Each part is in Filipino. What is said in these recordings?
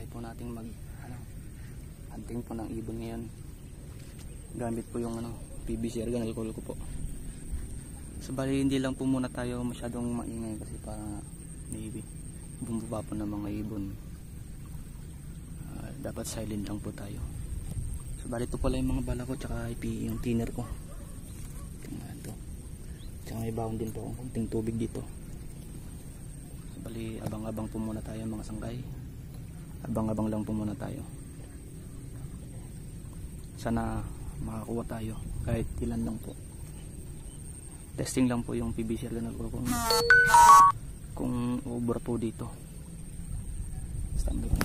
po nating hunting po ng ibon ngayon. Gamit po yung PVC argan alcohol ko po. So bali hindi lang po muna tayo masyadong maingay kasi para maybe bumaba po ng mga ibon. Dapat silent lang po tayo. So bali ito pala yung mga bala ko tsaka yung thinner ko. Ito. Tsaka may baon din po ang konting tubig dito. So bali abang-abang po muna tayo mga sanggay. Abang-abang lang po muna tayo. Sana makakuha tayo kahit ilan lang po. Testing lang po yung PVC argan ko kung over po dito. Standby po.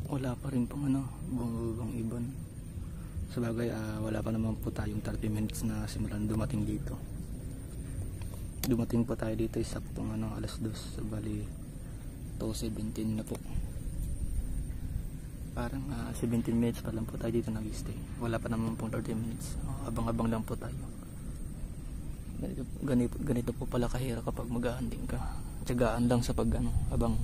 Wala pa rin pong bumabang ibon. Sabagay wala pa naman po tayong 30 minutes na simulan dumating dito. Dumating po tayo dito saktong alas 2. So bali 2:17 na po. Parang 17 minutes pa lang po tayo dito nag-stay. Wala pa naman pong 30 minutes. Abang-abang lang po tayo. Ganito po pala kahirap kapag mag-hunting ka. Tiyagaan lang sa pag abang.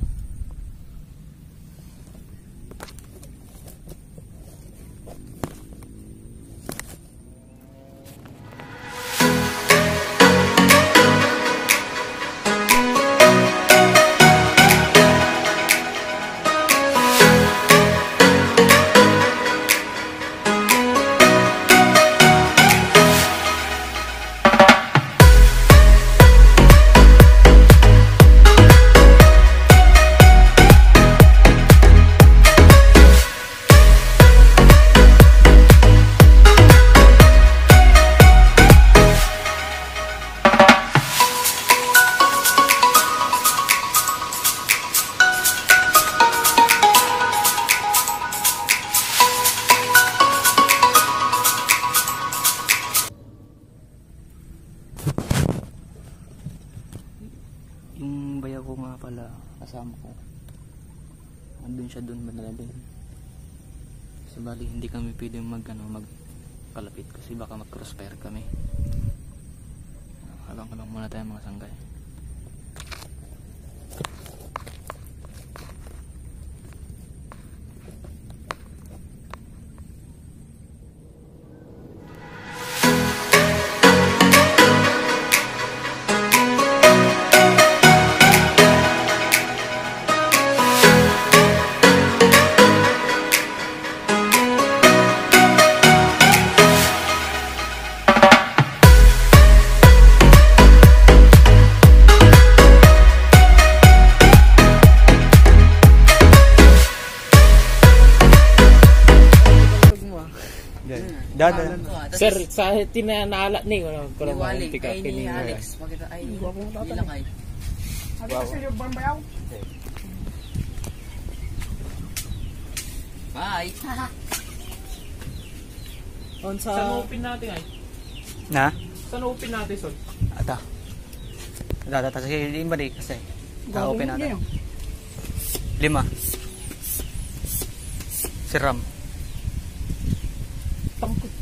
kasama ko. Andun siya dun banda din. So bali hindi kami pwedeng magkalapit kasi baka mag crossfire kami. Habang muna tayo mga sanggay. Dada. Sir, sa tinanala ni wala ko lang Wali, pick up ay ni ni Alex. Makita ay ilang ay. Bye. On sa open natin ay. Na? Sa open natin son. Ata. Dada kasi lima di kasi. Open natin. 5. Si Ram. Tangkot.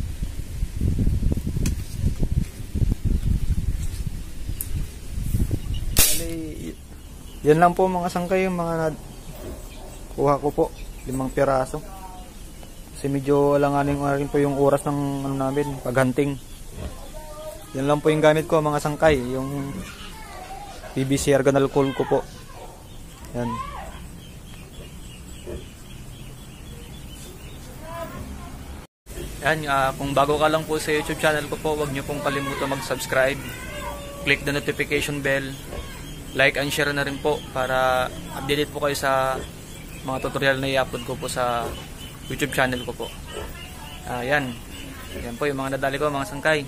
Yan lang po mga sangkay yung mga kuha ko po. 5 piraso. Kasi medyo alanganin ko na rin po yung oras ng namin, paghunting. Yan lang po yung gamit ko mga sangkay. Yung PVC argonal coil ko po. Yan. Yan, kung bago ka lang po sa YouTube channel ko po, huwag nyo pong kalimutan mag-subscribe. Click the notification bell. Like and share na rin po para updated po kayo sa mga tutorial na i-upload ko po sa YouTube channel ko po. Yan. Yan po yung mga nadali ko mga sangkay.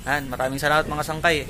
Yan, maraming salamat mga sangkay.